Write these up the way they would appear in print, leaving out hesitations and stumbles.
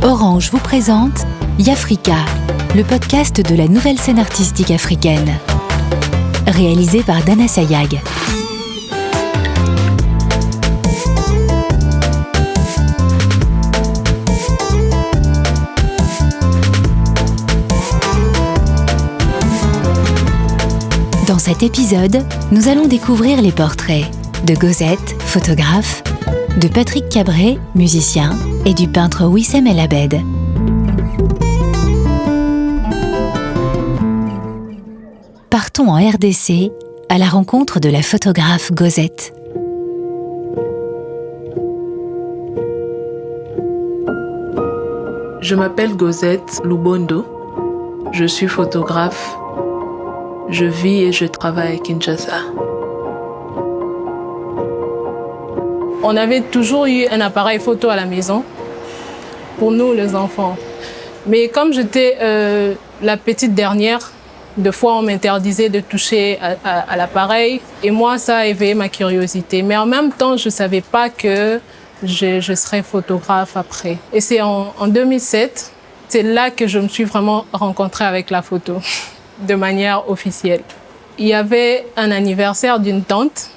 Orange vous présente Yafrika, le podcast de la nouvelle scène artistique africaine. Réalisé par Dana Sayag. Dans cet épisode, nous allons découvrir les portraits de Gozette, photographe, de Patrick Cabré, musicien, et du peintre Wissem El Abed. Partons en RDC à la rencontre de la photographe Gozette. Je m'appelle Gozette Lubondo. Je suis photographe. Je vis et je travaille à Kinshasa. On avait toujours eu un appareil photo à la maison, pour nous les enfants. Mais comme j'étais la petite dernière, des fois on m'interdisait de toucher à l'appareil. Et moi, ça a éveillé ma curiosité. Mais en même temps, je ne savais pas que je serais photographe après. Et c'est en 2007, c'est là que je me suis vraiment rencontrée avec la photo, de manière officielle. Il y avait un anniversaire d'une tante.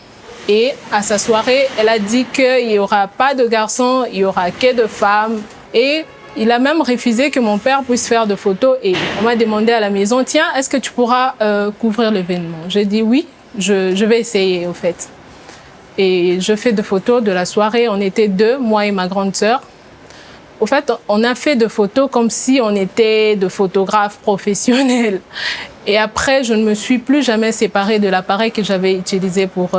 Et à sa soirée, elle a dit qu'il n'y aura pas de garçons, il n'y aura que de femmes. Et il a même refusé que mon père puisse faire de photos. Et on m'a demandé à la maison, tiens, est-ce que tu pourras couvrir l'événement? J'ai dit oui, je vais essayer au fait. Et je fais de photos de la soirée. On était deux, moi et ma grande sœur. Au fait, on a fait de photos comme si on était de photographes professionnels. Et après, je ne me suis plus jamais séparée de l'appareil que j'avais utilisé pour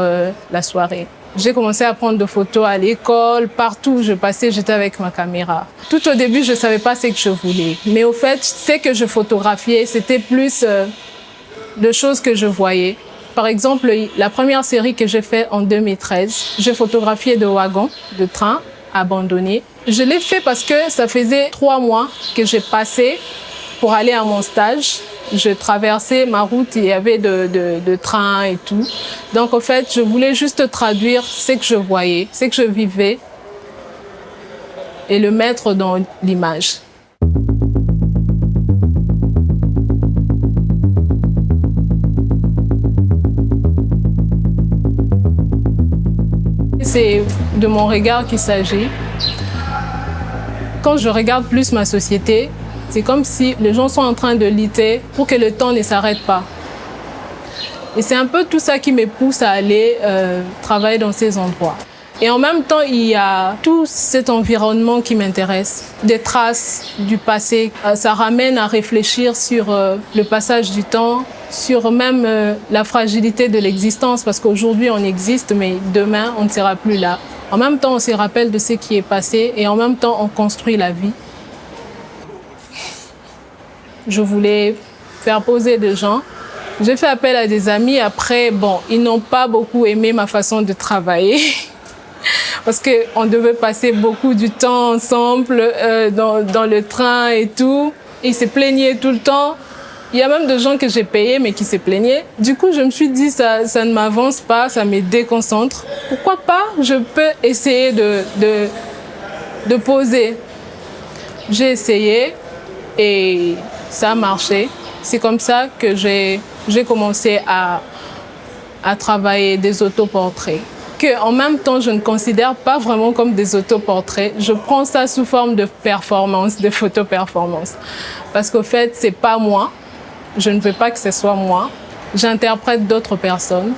la soirée. J'ai commencé à prendre des photos à l'école, partout où je passais, j'étais avec ma caméra. Tout au début, je ne savais pas ce que je voulais. Mais au fait, ce que je photographiais, c'était plus de choses que je voyais. Par exemple, la première série que j'ai faite en 2013, j'ai photographié des wagons, de trains abandonnés. Je l'ai fait parce que ça faisait 3 mois que j'ai passé pour aller à mon stage. Je traversais ma route, il y avait de trains et tout. Donc, en fait, je voulais juste traduire ce que je voyais, ce que je vivais et le mettre dans l'image. C'est de mon regard qu'il s'agit. Quand je regarde plus ma société, c'est comme si les gens sont en train de lutter pour que le temps ne s'arrête pas. Et c'est un peu tout ça qui me pousse à aller travailler dans ces endroits. Et en même temps, il y a tout cet environnement qui m'intéresse. Des traces du passé, ça ramène à réfléchir sur le passage du temps, sur même la fragilité de l'existence, parce qu'aujourd'hui on existe, mais demain on ne sera plus là. En même temps, on se rappelle de ce qui est passé et en même temps, on construit la vie. Je voulais faire poser des gens. J'ai fait appel à des amis. Après, ils n'ont pas beaucoup aimé ma façon de travailler parce qu'on devait passer beaucoup du temps ensemble dans le train et tout. Ils se plaignaient tout le temps. Il y a même des gens que j'ai payés mais qui se plaignaient. Du coup, je me suis dit, ça ne m'avance pas, ça me déconcentre. Pourquoi pas, je peux essayer de poser. J'ai essayé et ça a marché. C'est comme ça que j'ai commencé à travailler des autoportraits. En même temps, je ne considère pas vraiment comme des autoportraits. Je prends ça sous forme de performance, de photo-performance. Parce qu'au fait, c'est pas moi. Je ne veux pas que ce soit moi. J'interprète d'autres personnes.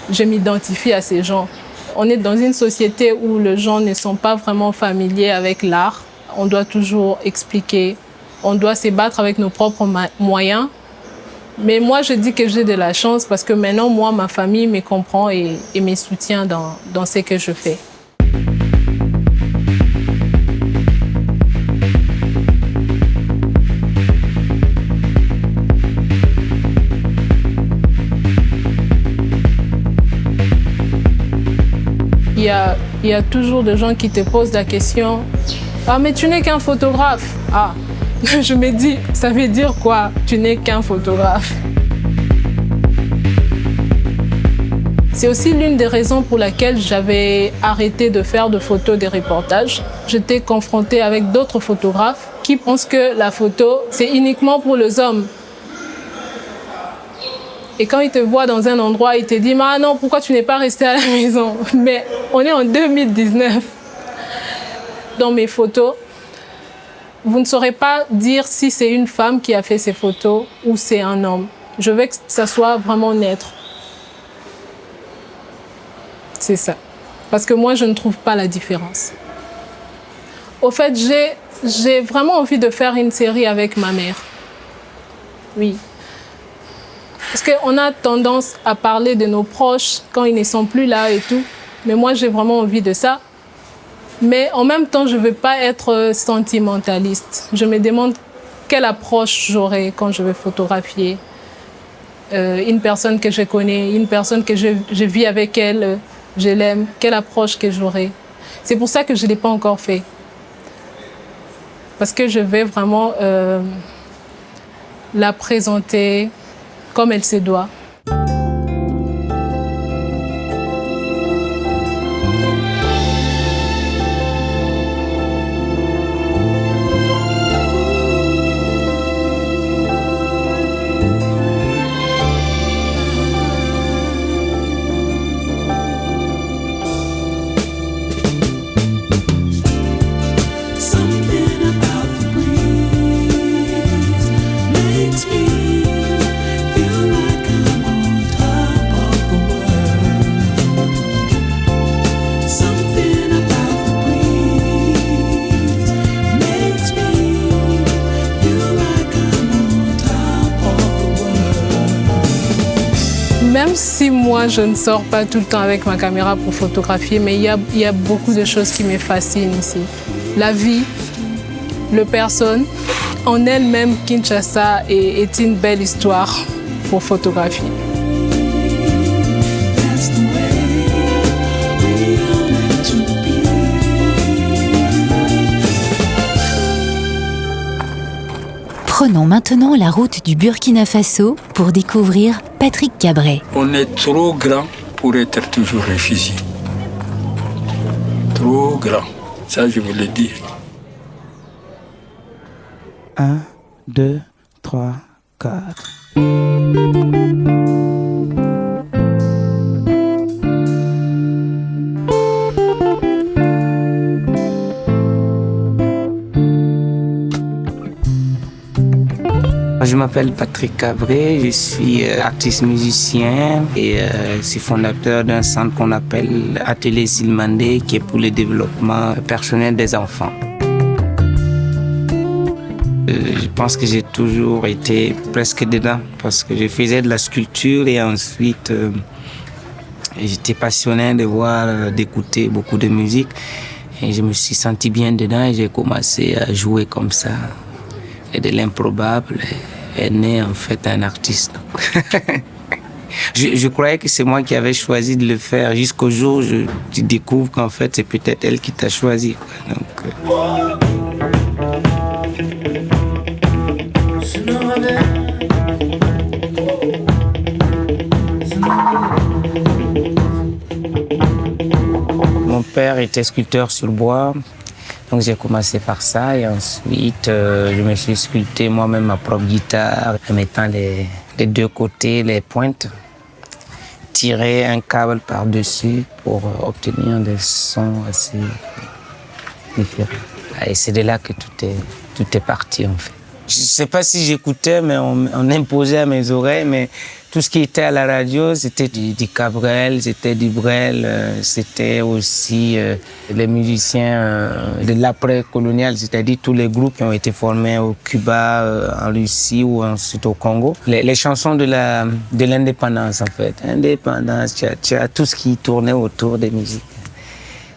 Je m'identifie à ces gens. On est dans une société où les gens ne sont pas vraiment familiers avec l'art. On doit toujours expliquer. On doit se battre avec nos propres moyens. Mais moi, je dis que j'ai de la chance parce que maintenant, moi, ma famille me comprend et me soutient dans ce que je fais. Il y a toujours des gens qui te posent la question « Ah, mais tu n'es qu'un photographe !» Ah, je me dis, ça veut dire quoi? Tu n'es qu'un photographe. C'est aussi l'une des raisons pour laquelle j'avais arrêté de faire de photos, des reportages. J'étais confrontée avec d'autres photographes qui pensent que la photo, c'est uniquement pour les hommes. Et quand ils te voient dans un endroit, ils te disent « Ah non, pourquoi tu n'es pas resté à la maison ?» Mais on est en 2019. Dans mes photos, vous ne saurez pas dire si c'est une femme qui a fait ces photos ou c'est un homme. Je veux que ça soit vraiment neutre. C'est ça. Parce que moi, je ne trouve pas la différence. Au fait, j'ai vraiment envie de faire une série avec ma mère. Oui. Parce qu'on a tendance à parler de nos proches quand ils ne sont plus là et tout. Mais moi, j'ai vraiment envie de ça. Mais en même temps, je ne veux pas être sentimentaliste. Je me demande quelle approche j'aurai quand je vais photographier une personne que je connais, une personne que je vis avec elle, je l'aime, quelle approche que j'aurai. C'est pour ça que je ne l'ai pas encore fait. Parce que je vais vraiment la présenter comme elle se doit. Même si moi, je ne sors pas tout le temps avec ma caméra pour photographier, mais il y a beaucoup de choses qui me fascinent ici. La vie, les personnes, en elle-même, Kinshasa est une belle histoire pour photographier. Prenons maintenant la route du Burkina Faso pour découvrir Patrick Cabré. On est trop grand pour être toujours réfugié. Trop grand, ça je vous le dis. 1, 2, 3, 4. Je m'appelle Patrick Cabré, je suis artiste musicien et je suis fondateur d'un centre qu'on appelle Atelier Silmandé qui est pour le développement personnel des enfants. Je pense que j'ai toujours été presque dedans parce que je faisais de la sculpture et ensuite j'étais passionné de voir, d'écouter beaucoup de musique et je me suis senti bien dedans et j'ai commencé à jouer comme ça. Et de l'improbable est né en fait un artiste. je croyais que c'est moi qui avais choisi de le faire jusqu'au jour où tu découvres qu'en fait c'est peut-être elle qui t'a choisi. Mon père était sculpteur sur bois. Donc j'ai commencé par ça et ensuite je me suis sculpté moi-même ma propre guitare en mettant les deux côtés, les pointes, tirer un câble par-dessus pour obtenir des sons assez différents. Et c'est de là que tout est parti en fait. Je ne sais pas si j'écoutais, mais on imposait à mes oreilles, mais tout ce qui était à la radio, c'était du Cabrel, c'était du Brel, c'était aussi les musiciens de l'après-colonial, c'est-à-dire tous les groupes qui ont été formés au Cuba, en Russie ou ensuite au Congo. Les chansons de l'indépendance, en fait. Indépendance, tu as tout ce qui tournait autour des musiques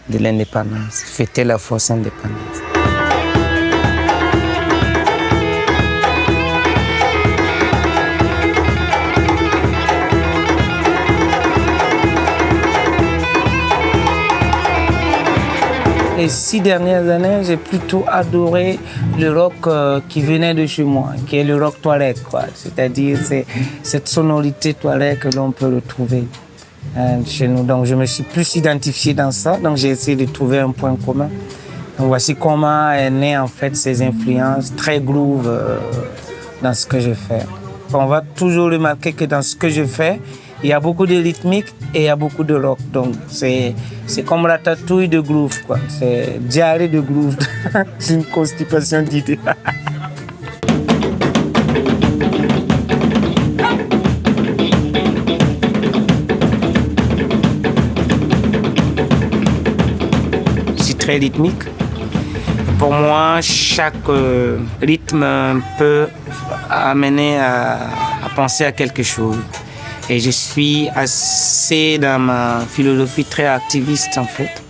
de l'indépendance. Fêter la fausse indépendance. Les 6 dernières années, j'ai plutôt adoré le rock qui venait de chez moi, qui est le rock touareg, quoi. C'est-à-dire c'est cette sonorité touareg que l'on peut retrouver chez nous. Donc je me suis plus identifié dans ça, donc j'ai essayé de trouver un point commun. Donc voici comment est née en fait ces influences très groove dans ce que je fais. On va toujours remarquer que dans ce que je fais, il y a beaucoup de rythmique et il y a beaucoup de rock. Donc c'est comme ratatouille de groove, quoi. C'est diarrhée de groove. C'est une constipation d'idées. C'est très rythmique. Pour moi, chaque rythme peut amener à penser à quelque chose. Et je suis assez dans ma philosophie très activiste en fait,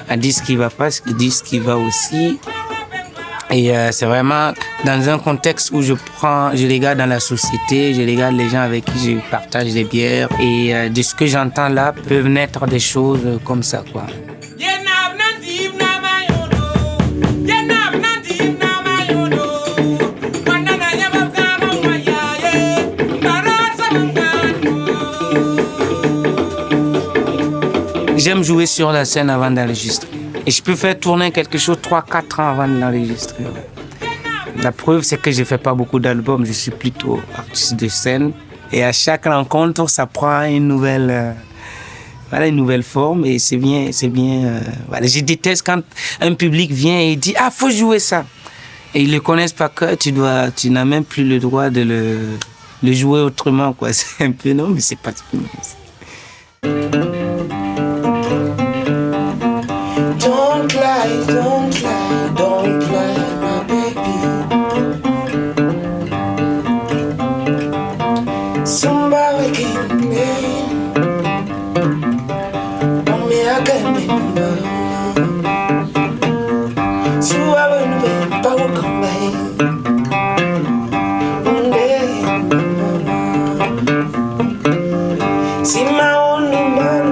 à dire ce qui va pas, dire ce qui va aussi. Et c'est vraiment dans un contexte où je regarde dans la société, je regarde les gens avec qui je partage des bières et de ce que j'entends là peuvent naître des choses comme ça, quoi. J'aime jouer sur la scène avant d'enregistrer. Et je peux faire tourner quelque chose 3-4 ans avant de l'enregistrer. La preuve, c'est que je ne fais pas beaucoup d'albums. Je suis plutôt artiste de scène. Et à chaque rencontre, ça prend une nouvelle forme. Et c'est bien. Voilà. Je déteste quand un public vient et dit « Ah, faut jouer ça !» Et ils ne le connaissent pas que tu n'as même plus le droit de le jouer autrement, quoi. C'est un peu non, mais c'est pas... Don't lie, my baby. Somebody can name, but me I can't remember. So I went away, but we'll come back one day. See my own man.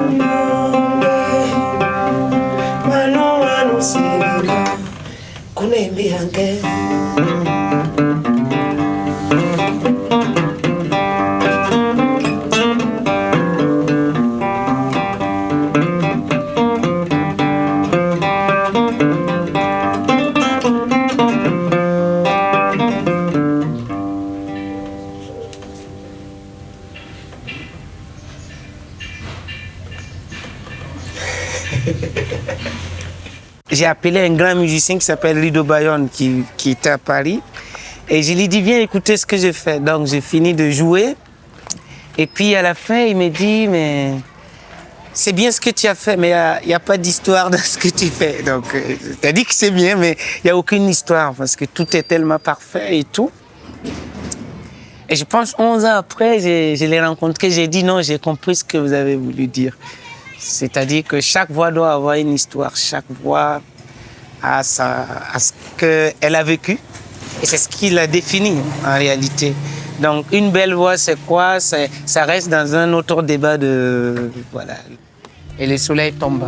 J'ai appelé un grand musicien qui s'appelle Lido Bayonne qui était à Paris et je lui ai dit viens écouter ce que je fais. Donc j'ai fini de jouer et puis à la fin il me dit mais c'est bien ce que tu as fait mais il n'y a pas d'histoire dans ce que tu fais. Donc tu as dit que c'est bien mais il n'y a aucune histoire parce que tout est tellement parfait et tout. Et je pense 11 ans après je l'ai rencontré, j'ai dit non, j'ai compris ce que vous avez voulu dire. C'est-à-dire que chaque voix doit avoir une histoire, chaque voix a ce qu'elle a vécu. Et c'est ce qui la définit en réalité. Donc une belle voix, c'est quoi? Ça reste dans un autre débat de... Voilà. Et le soleil tombe.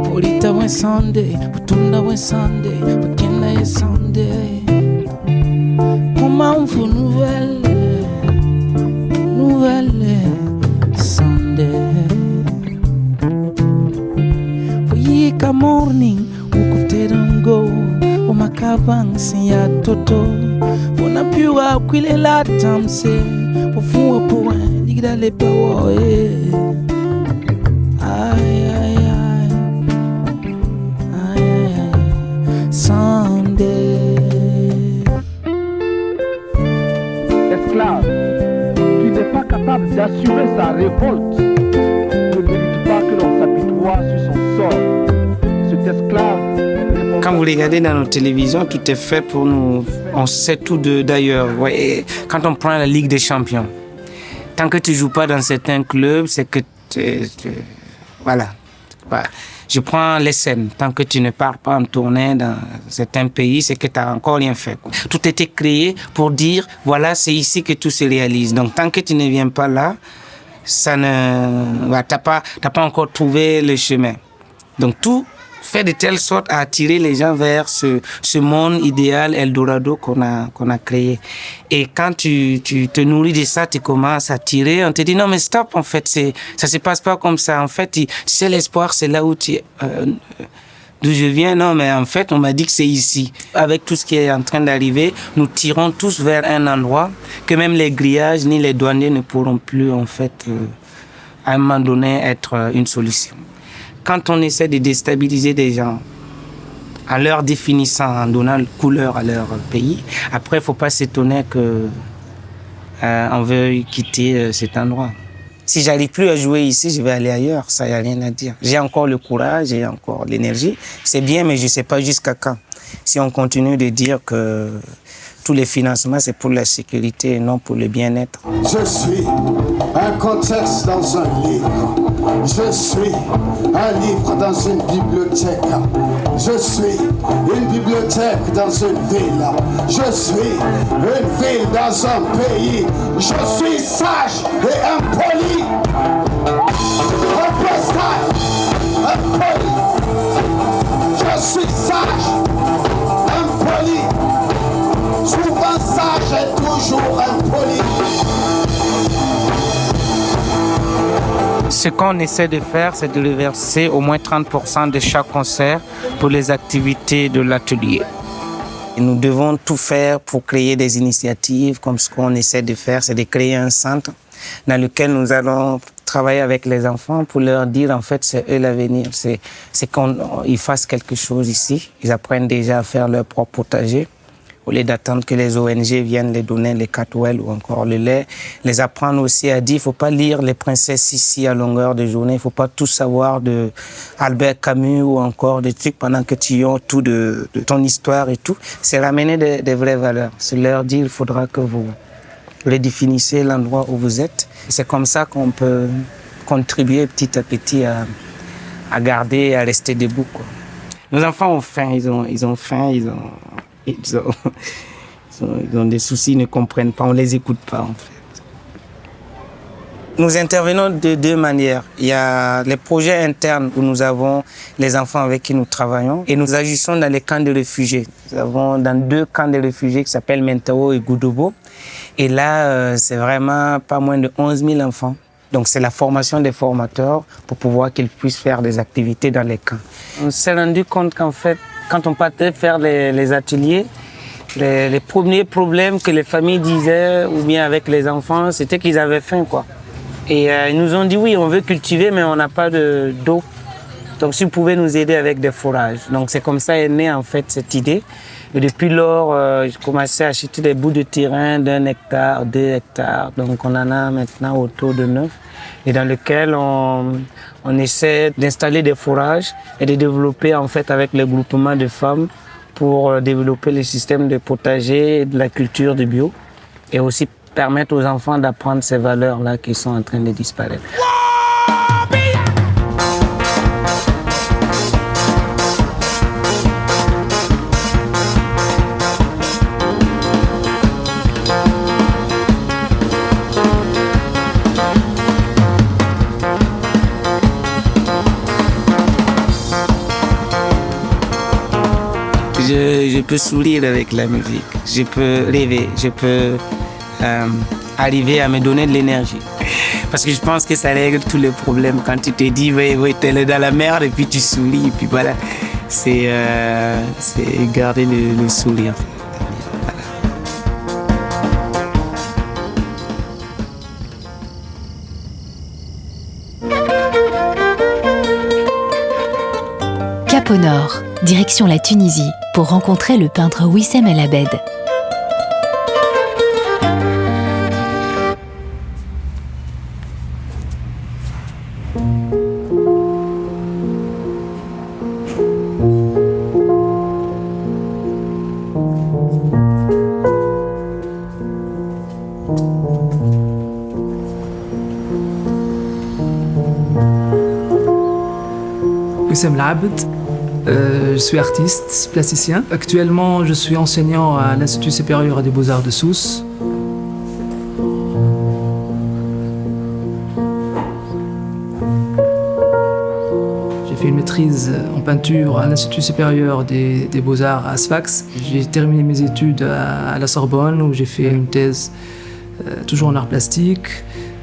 Folita we Sunday, putunda we Sunday, pukenda ye Sunday. Comment vous nouvelle Sunday. Foyika morning, ukuterango, umakabang siya toto. Fona piwa kwile la tamse, pofuwa poa, digda le pawa Esclave qui n'est pas capable d'assurer sa révolte ne mérite pas que l'on s'apitoie sur son sort. Cet esclave... Quand vous regardez dans nos télévisions, tout est fait pour nous. On sait tout d'ailleurs. Ouais. Quand on prend la Ligue des Champions, tant que tu ne joues pas dans certains clubs, c'est que voilà. Je prends les scènes. Tant que tu ne pars pas en tournée dans certains pays, c'est que tu n'as encore rien fait. Tout était créé pour dire, voilà, c'est ici que tout se réalise. Donc, tant que tu ne viens pas là, ça ne, bah, t'as pas encore trouvé le chemin. Donc tout fait de telle sorte à attirer les gens vers ce monde idéal Eldorado qu'on a créé. Et quand tu te nourris de ça, tu commences à tirer, on te dit non mais stop, en fait, ça se passe pas comme ça. En fait, tu sais, l'espoir, c'est là où d'où je viens, non, mais en fait, on m'a dit que c'est ici. Avec tout ce qui est en train d'arriver, nous tirons tous vers un endroit que même les grillages ni les douaniers ne pourront plus, en fait, à un moment donné, être une solution. Quand on essaie de déstabiliser des gens en leur définissant, en donnant couleur à leur pays, après, il ne faut pas s'étonner qu'on veuille quitter cet endroit. Si j'arrive plus à jouer ici, je vais aller ailleurs, ça, il n'y a rien à dire. J'ai encore le courage, j'ai encore l'énergie. C'est bien, mais je ne sais pas jusqu'à quand. Si on continue de dire que tous les financements, c'est pour la sécurité et non pour le bien-être. Je suis un contexte dans un livre. Je suis un livre dans une bibliothèque. Je suis une bibliothèque dans une ville. Je suis une ville dans un pays. Je suis sage et impoli. Un peu sage, impoli. Je suis sage, impoli. Souvent sage et toujours impoli. Ce qu'on essaie de faire, c'est de reverser au moins 30% de chaque concert pour les activités de l'atelier. Et nous devons tout faire pour créer des initiatives, comme ce qu'on essaie de faire, c'est de créer un centre dans lequel nous allons travailler avec les enfants pour leur dire, en fait, c'est eux l'avenir. C'est qu'ils fassent quelque chose ici. Ils apprennent déjà à faire leur propre potager. Au lieu d'attendre que les ONG viennent les donner les catouelles ou encore le lait, les apprendre aussi à dire, il ne faut pas lire les princesses ici à longueur de journée, il ne faut pas tout savoir de Albert Camus ou encore des trucs pendant que tu as tout de ton histoire et tout. C'est ramener des vraies valeurs. C'est leur dire, il faudra que vous redéfinissez l'endroit où vous êtes. C'est comme ça qu'on peut contribuer petit à petit à garder et à rester debout, quoi. Nos enfants ont faim, ils ont faim, ils ont des soucis, ils ne comprennent pas, on ne les écoute pas en fait. Nous intervenons de deux manières. Il y a les projets internes où nous avons les enfants avec qui nous travaillons et nous agissons dans les camps de réfugiés. Nous avons dans 2 camps de réfugiés qui s'appellent Mentao et Goudobo. Et là, c'est vraiment pas moins de 11 000 enfants. Donc c'est la formation des formateurs pour pouvoir qu'ils puissent faire des activités dans les camps. On s'est rendu compte qu'en fait, quand on partait faire les ateliers, les premiers problèmes que les familles disaient, ou bien avec les enfants, c'était qu'ils avaient faim, quoi. Et ils nous ont dit, oui, on veut cultiver, mais on n'a pas d'eau. Donc, si vous pouvez nous aider avec des fourrages. Donc, c'est comme ça est née, en fait, cette idée. Et depuis lors, j'ai commencé à acheter des bouts de terrain d'1 hectare, 2 hectares. Donc, on en a maintenant autour de 9. Et dans lequel on essaie d'installer des fourrages et de développer, en fait, avec le groupement de femmes pour développer le système de potager et de la culture de bio. Et aussi permettre aux enfants d'apprendre ces valeurs-là qui sont en train de disparaître. Je peux sourire avec la musique, je peux rêver, je peux arriver à me donner de l'énergie. Parce que je pense que ça règle tous les problèmes. Quand tu te dis, oui, t'es dans la merde et puis tu souris, et puis voilà. C'est garder le sourire. Cap au nord, direction la Tunisie, pour rencontrer le peintre Wissem El Abed. Wissem El Abed. Je suis artiste, plasticien. Actuellement, je suis enseignant à l'Institut supérieur des beaux-arts de Sousse. maîtrise en peinture à l'Institut supérieur des Beaux-Arts à Sfax. J'ai terminé mes études à la Sorbonne où j'ai fait une thèse toujours en art plastique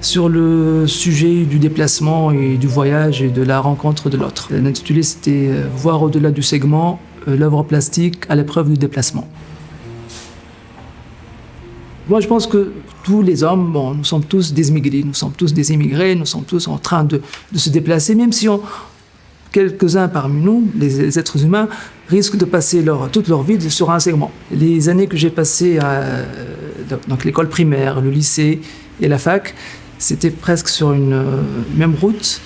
sur le sujet du déplacement et du voyage et de la rencontre de l'autre. L'intitulé c'était « Voir au-delà du segment, l'œuvre plastique à l'épreuve du déplacement ». Moi, je pense que tous les hommes, nous sommes tous des immigrés, nous sommes tous des immigrés, nous sommes tous en train de se déplacer, même si quelques-uns parmi nous, les êtres humains, risquent de passer toute leur vie sur un segment. Les années que j'ai passées donc l'école primaire, le lycée et la fac, c'était presque sur une même route.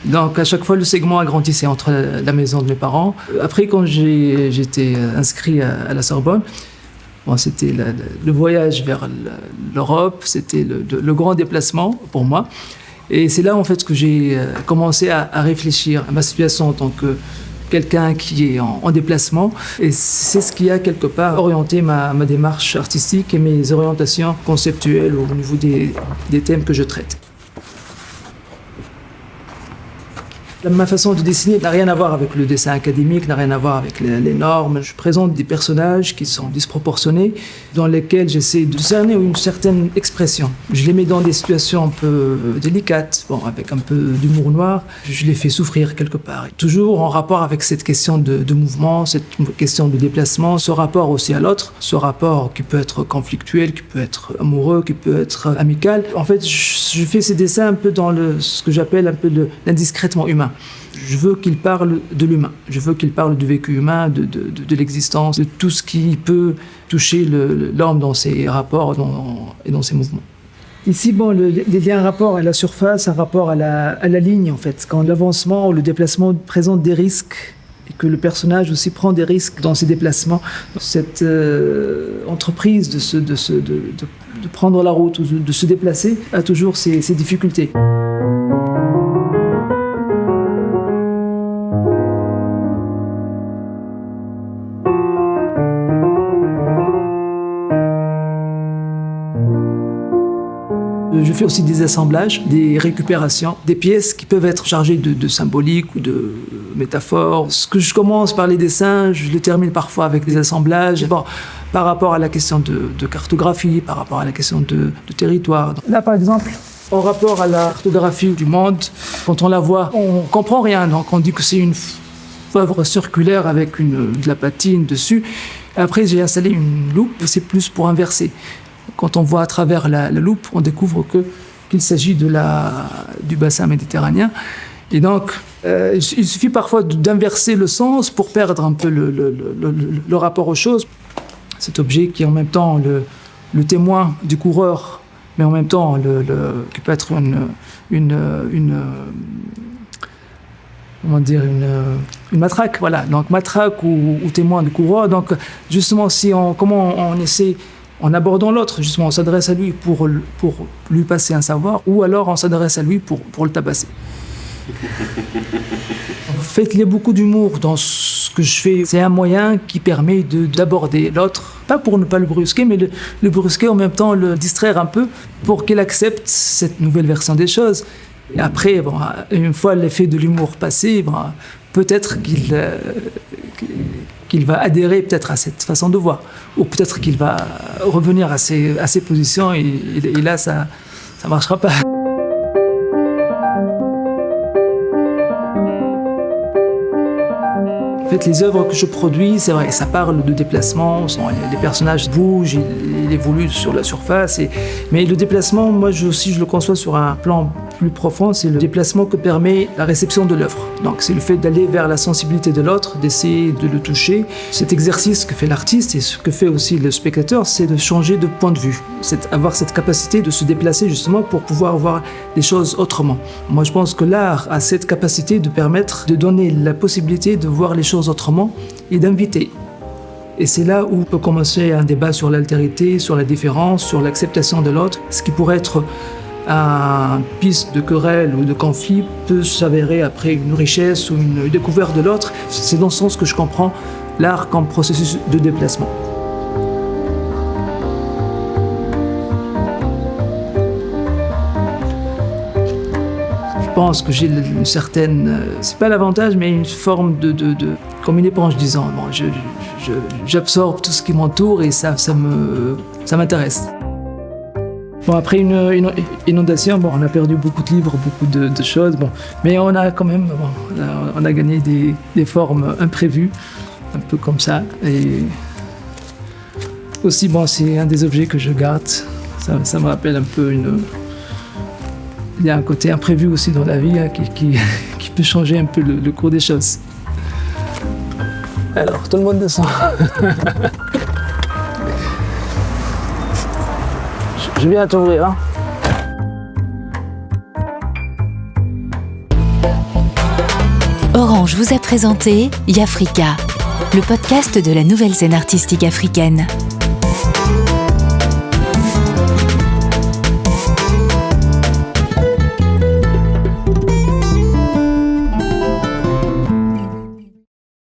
Donc à chaque fois, le segment agrandissait entre la maison de mes parents. Après, quand j'étais inscrit à la Sorbonne, c'était le voyage vers l'Europe, c'était le grand déplacement pour moi. Et c'est là en fait que j'ai commencé à réfléchir à ma situation en tant que quelqu'un qui est en déplacement. Et c'est ce qui a quelque part orienté ma démarche artistique et mes orientations conceptuelles au niveau des thèmes que je traite. Ma façon de dessiner n'a rien à voir avec le dessin académique, n'a rien à voir avec les normes. Je présente des personnages qui sont disproportionnés, dans lesquels j'essaie de cerner une certaine expression. Je les mets dans des situations un peu délicates, avec un peu d'humour noir. Je les fais souffrir quelque part. Toujours en rapport avec cette question de mouvement, cette question de déplacement, ce rapport aussi à l'autre, ce rapport qui peut être conflictuel, qui peut être amoureux, qui peut être amical. En fait, je fais ces dessins un peu dans ce que j'appelle un peu l'indiscrètement humain. Je veux qu'il parle de l'humain, je veux qu'il parle du vécu humain, de l'existence, de tout ce qui peut toucher l'homme dans ses rapports et dans ses mouvements. Ici, les liens un rapport à la surface, un rapport à la ligne en fait. Quand l'avancement ou le déplacement présente des risques et que le personnage aussi prend des risques dans ses déplacements, cette entreprise de prendre la route ou de se déplacer a toujours ses difficultés. Je fais aussi des assemblages, des récupérations, des pièces qui peuvent être chargées de symboliques ou de métaphores. Ce que je commence par les dessins, je le termine parfois avec des assemblages. Par rapport à la question de cartographie, par rapport à la question de territoire. Là, par exemple, en rapport à la cartographie du monde, quand on la voit, on ne comprend rien. Donc on dit que c'est une œuvre circulaire avec de la patine dessus. Après, j'ai installé une loupe, c'est plus pour inverser. Quand on voit à travers la loupe, on découvre qu'il s'agit du bassin méditerranéen. Et donc, il suffit parfois d'inverser le sens pour perdre un peu le rapport aux choses. Cet objet qui est en même temps le témoin du coureur, mais en même temps qui peut être une matraque, voilà. Donc matraque ou témoin du coureur. Donc justement, comment on essaie, en abordant l'autre, justement, on s'adresse à lui pour lui passer un savoir, ou alors on s'adresse à lui pour le tabasser. En fait, il y a beaucoup d'humour dans ce que je fais. C'est un moyen qui permet d'aborder l'autre, pas pour ne pas le brusquer, mais le brusquer en même temps, le distraire un peu pour qu'il accepte cette nouvelle version des choses. Et après, une fois l'effet de l'humour passé, peut-être qu'il va adhérer peut-être à cette façon de voir, ou peut-être qu'il va revenir à ses positions et là, ça ne marchera pas. En fait, les œuvres que je produis, c'est vrai, ça parle de déplacement, les personnages bougent, ils évoluent sur la surface. Mais le déplacement, moi je le conçois sur un plan plus profond, c'est le déplacement que permet la réception de l'œuvre. Donc c'est le fait d'aller vers la sensibilité de l'autre, d'essayer de le toucher. Cet exercice que fait l'artiste et ce que fait aussi le spectateur, c'est de changer de point de vue. C'est avoir cette capacité de se déplacer justement pour pouvoir voir les choses autrement. Moi je pense que l'art a cette capacité de permettre de donner la possibilité de voir les choses autrement et d'inviter. Et c'est là où peut commencer un débat sur l'altérité, sur la différence, sur l'acceptation de l'autre. Ce qui pourrait être une piste de querelle ou de conflit peut s'avérer après une richesse ou une découverte de l'autre. C'est dans ce sens que je comprends l'art comme processus de déplacement. Je pense que j'ai une certaine, c'est pas l'avantage, mais une forme de comme une éponge, disons. Bon, j'absorbe tout ce qui m'entoure et ça m'intéresse. Bon, après une inondation, bon, on a perdu beaucoup de livres, beaucoup de choses, bon, mais on a quand même, bon, on a gagné des formes imprévues, un peu comme ça. Et aussi, bon, c'est un des objets que je garde. Ça me rappelle un peu il y a un côté imprévu aussi dans la vie, hein, qui peut changer un peu le cours des choses. Alors, tout le monde descend. Je viens t'ouvrir. Hein. Orange vous a présenté Yafrika, le podcast de la nouvelle scène artistique africaine.